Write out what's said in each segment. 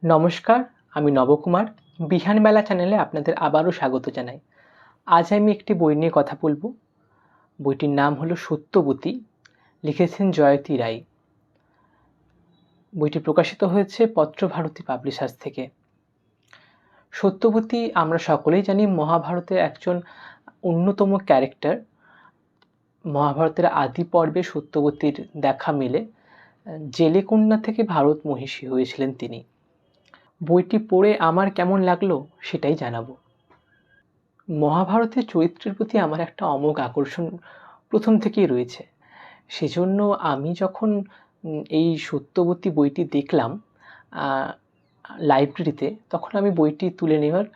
নমস্কার, আমি নবকুমার। বিহানবেলা চ্যানেলে আপনাদের আবারও স্বাগত জানাই। আজ আমি একটি বই নিয়ে কথা বলবো। বইটির নাম হলো সত্যবতী, লিখেছেন জয়তী রায়। বইটি প্রকাশিত হয়েছে পত্রভারতী পাবলিশার্স থেকে। সত্যবতী আমরা সকলেই জানি মহাভারতের একজন অন্যতম ক্যারেক্টার। মহাভারতের আদি পর্বে সত্যবতীর দেখা মেলে। জেলে কন্যা থেকে ভারত মহিষী হয়েছিলেন তিনি। বইটি পড়ে আমার কেমন লাগলো সেটাই জানাবো। মহাভারতের চরিত্রের প্রতি আমার একটা অমোঘ আকর্ষণ প্রথম থেকেই রয়েছে। সেজন্য আমি যখন এই সত্যবতী বইটি দেখলাম লাইব্রেরিতে, তখন আমি বইটি তুলে নেওয়ার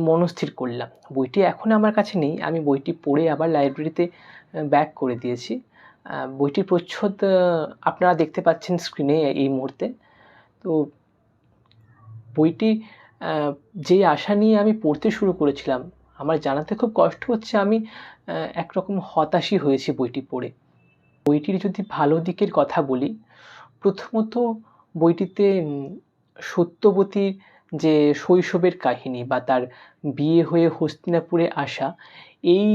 মনস্থির করলাম। বইটি এখন আমার কাছে নেই, আমি বইটি পড়ে আবার লাইব্রেরিতে ব্যাক করে দিয়েছি। বইটির প্রচ্ছদ আপনারা দেখতে পাচ্ছেন স্ক্রিনে এই মুহূর্তে। তো বইটি যে আশা নিয়ে আমি পড়তে শুরু করেছিলাম, আমার জানাতে খুব কষ্ট হচ্ছে আমি একরকম হতাশই হয়েছি বইটি পড়ে। বইটির যদি ভালো দিকের কথা বলি, প্রথমত বইটিতে সত্যবতীর যে শৈশবের কাহিনী বা তার বিয়ে হয়ে হস্তিনাপুরে আসা, এই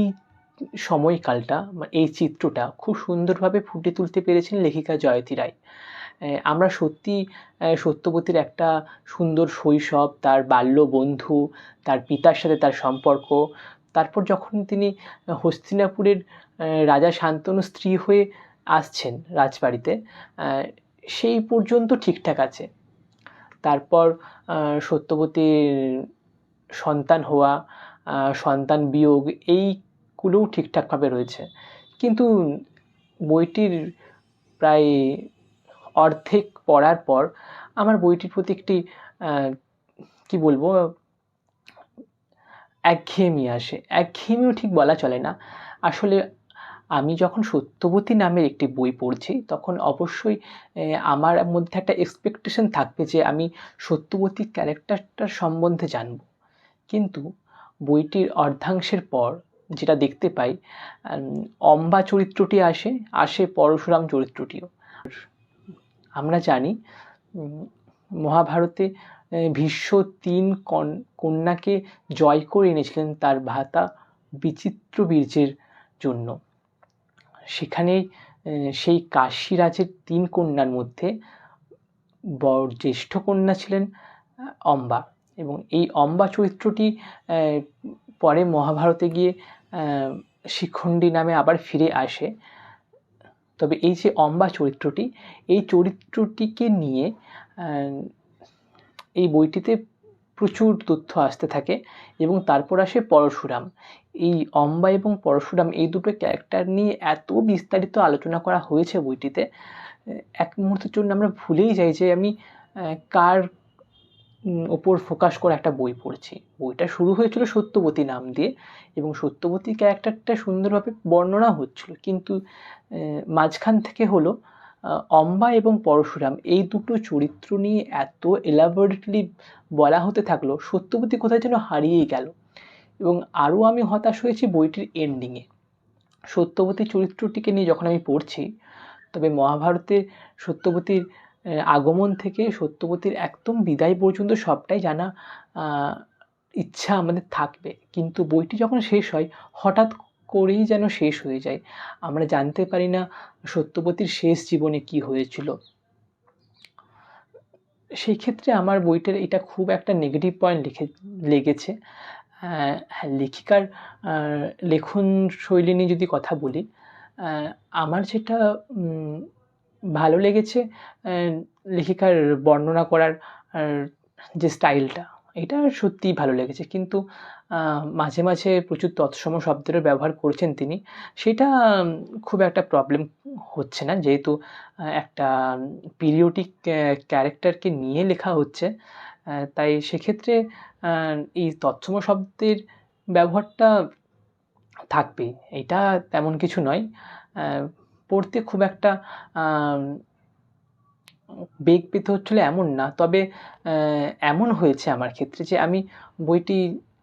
সময়কালটা, এই চিত্রটা খুব সুন্দরভাবে ফুটে তুলতে পেরেছেন লেখিকা জয়তী রায়। আমরা সত্যি সত্যবতীর একটা সুন্দর শৈশব, তার বাল্য বন্ধু, তার পিতার সাথে তার সম্পর্ক, তারপর যখন তিনি হস্তিনাপুরের রাজা শান্তনুর স্ত্রী হয়ে আসছেন রাজবাড়িতে, সেই পর্যন্ত ঠিকঠাক আছে। তারপর সত্যবতীর সন্তান হওয়া, সন্তান বিয়োগ, এইগুলোও ঠিকঠাকভাবে রয়েছে। কিন্তু বইটির প্রায় অর্ধেক পড়ার পর আমার বইটির প্রতি একটি কি বলবো, একঘেয়েমি আসে। একঘেয়েমিও ঠিক বলা চলে না। আসলে আমি যখন সত্যবতী নামের একটি বই পড়ছি, তখন অবশ্যই আমার মধ্যে একটা এক্সপেকটেশন থাকবে যে আমি সত্যবতী ক্যারেক্টারটার সম্বন্ধে জানব। কিন্তু বইটির অর্ধাংশের পর যেটা দেখতে পাই, অম্বা চরিত্রটি আসে পরশুরাম চরিত্রটিও। আমরা জানি মহাভারতে ভীষ্ম ৩ কন্যাকে জয় করে এনেছিলেন তার ভ্রাতা বিচিত্রবীর্যের জন্য। সেখানেই সেই কাশীরাজের ৩ কন্যার মধ্যে জ্যেষ্ঠ কন্যা ছিলেন অম্বা, এবং এই অম্বা চরিত্রটি পরে মহাভারতে গিয়ে শিখণ্ডী নামে আবার ফিরে আসে। তবে এই যে অম্বা চরিত্রটি, এই চরিত্রটিকে নিয়ে এই বইটিতে প্রচুর তথ্য আসতে থাকে, এবং তারপর আসে পরশুরাম। এই অম্বা এবং পরশুরাম, এই দুটো ক্যারেক্টার নিয়ে এত বিস্তারিত আলোচনা করা হয়েছে বইটিতে, এক মুহূর্তের জন্য আমরা ভুলেই যাই যে আমি কার ওপর ফোকাস করে একটা বই পড়ছি। বইটা শুরু হয়েছিল সত্যবতী নাম দিয়ে, এবং সত্যবতী ক্যারেক্টারটা সুন্দরভাবে বর্ণনা হচ্ছিল, কিন্তু মাঝখান থেকে হলো অম্বা এবং পরশুরাম, এই দুটো চরিত্র নিয়ে এত এলাবোরেটলি বলা হতে থাকলো, সত্যবতী কোথায় যেন হারিয়েই গেল। এবং আরও আমি হতাশ হয়েছি বইটির এন্ডিংয়ে। সত্যবতী চরিত্রটিকে নিয়ে যখন আমি পড়ছি, তবে মহাভারতে সত্যবতীর আগমন থেকে সত্যবতীর একদম বিদায় পর্যন্ত সবটাই জানা ইচ্ছা আমাদের থাকবে, কিন্তু বইটি যখন শেষ হয় হঠাৎ করেই যেন শেষ হয়ে যায়। আমরা জানতে পারি না সত্যবতীর শেষ জীবনে কি হয়েছিল। সেই ক্ষেত্রে আমার বইটার এটা খুব একটা নেগেটিভ পয়েন্ট লেগেছে। হ্যাঁ, লেখিকার লেখন শৈলী নিয়ে যদি কথা বলি, আমার যেটা ভালো লেগেছে, লেখিকার বর্ণনা করার যে স্টাইলটা, এটা সত্যিই ভালো লেগেছে। কিন্তু মাঝে মাঝে প্রচুর তৎসম শব্দেরও ব্যবহার করছেন তিনি, সেটা খুব একটা প্রবলেম হচ্ছে না, যেহেতু একটা পিরিয়ডিক ক্যারেক্টারকে নিয়ে লেখা হচ্ছে। তাই সেক্ষেত্রে এই তৎসম শব্দের ব্যবহারটা থাকবেই, এটা তেমন কিছু নয়। পড়তে খুব একটা বেগ পেতে হচ্ছিল এমন না, তবে এমন হয়েছে আমার ক্ষেত্রে যে আমি বইটি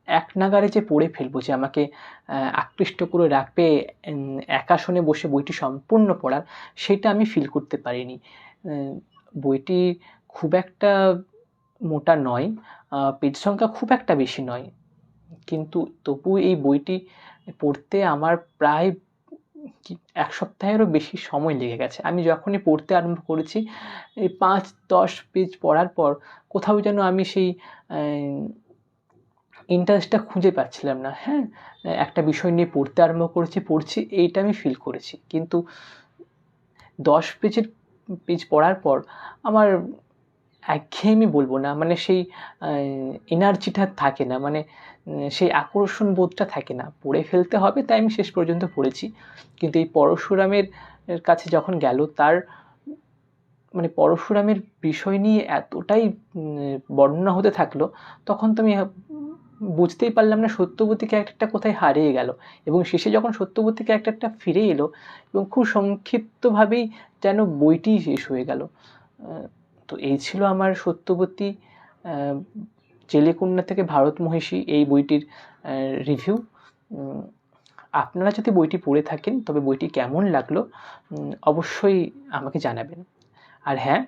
এক নাগাড়ে যে পড়ে ফেলবো, যে আমাকে আকৃষ্ট করে রাখবে এক আসনে বসে বইটি সম্পূর্ণ পড়ার, সেটা আমি ফিল করতে পারিনি। বইটি খুব একটা মোটা নয়, পেজ সংখ্যা খুব একটা বেশি নয়, কিন্তু তবু এই বইটি পড়তে আমার প্রায় 1 সপ্তাহেরও বেশি সময় লেগে গেছে। আমি যখনই পড়তে আরম্ভ করেছি, এই 5-10 পেজ পড়ার পর কোথাও যেন আমি সেই ইন্টারেস্টটা খুঁজে পাচ্ছিলাম না। হ্যাঁ, একটা বিষয় নিয়ে পড়তে আরম্ভ করেছি, পড়ছি, এইটা আমি ফিল করেছি। কিন্তু 10 পেজ পড়ার পর আমার একঘেয়েমি বলবো না, মানে সেই এনার্জিটা থাকে না, মানে সেই আকর্ষণ বোধটা থাকে না। পড়ে ফেলতে হবে, তাই আমি শেষ পর্যন্ত পড়েছি। কিন্তু এই পরশুরামের কাছে যখন গেল, তার মানে পরশুরামের বিষয় নিয়ে এতটাই বর্ণনা হতে থাকলো, তখন তো আমি বুঝতেই পারলাম না সত্যবতী ক্যারেক্টারটা কোথায় হারিয়ে গেল, এবং শেষে যখন সত্যবতী ক্যারেক্টারটা ফিরে এলো এবং খুব সংক্ষিপ্তভাবেই যেন বইটিই শেষ হয়ে গেল। তো এই ছিল আমার সত্যবতী জেলেকন্যা থেকে ভারত মহিষী এই বইটির রিভিউ। আপনারা যদি বইটি পড়ে থাকেন, তবে বইটি কেমন লাগলো অবশ্যই আমাকে জানাবেন। আর হ্যাঁ,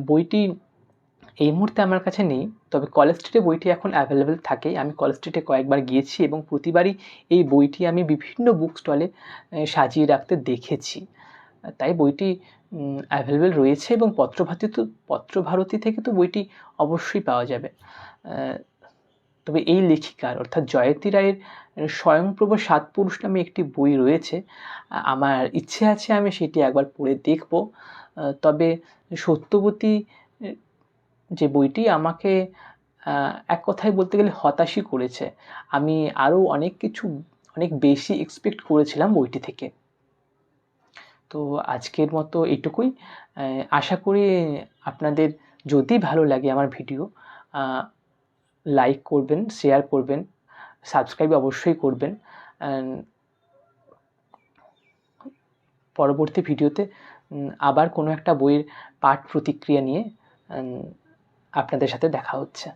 বইটি এই মুহূর্তে আমার কাছে নেই, তবে কলেজ স্ট্রিটে বইটি এখন অ্যাভেলেবেল থাকে। আমি কলেজ স্ট্রিটে কয়েকবার গিয়েছি এবং প্রতিবারই এই বইটি আমি বিভিন্ন বুক স্টলে সাজিয়ে রাখতে দেখেছি। তাই বইটি অ্যাভেলেবেল রয়েছে, এবং পত্রভারতী থেকে তো বইটি অবশ্যই পাওয়া যাবে। তবে এই লেখিকার অর্থাৎ জয়তী রায়ের স্বয়ংপ্রভ সাতপুরুষ নামে একটি বই রয়েছে, আমার ইচ্ছে আছে আমি সেটি একবার পড়ে দেখব। তবে সত্যবতী যে বইটি আমাকে এক কথায় বলতে গেলে হতাশই করেছে। আমি আরও অনেক বেশি এক্সপেক্ট করেছিলাম বইটি থেকে। তো আজকের মতো এইটুকুই। আশা করি আপনাদের যদি ভালো লাগে আমার ভিডিও, লাইক করবেন, শেয়ার করবেন, সাবস্ক্রাইব অবশ্যই করবেন। পরবর্তী ভিডিওতে আবার কোনো একটা বইয়ের পাঠ প্রতিক্রিয়া নিয়ে আপনাদের সাথে দেখা হচ্ছে।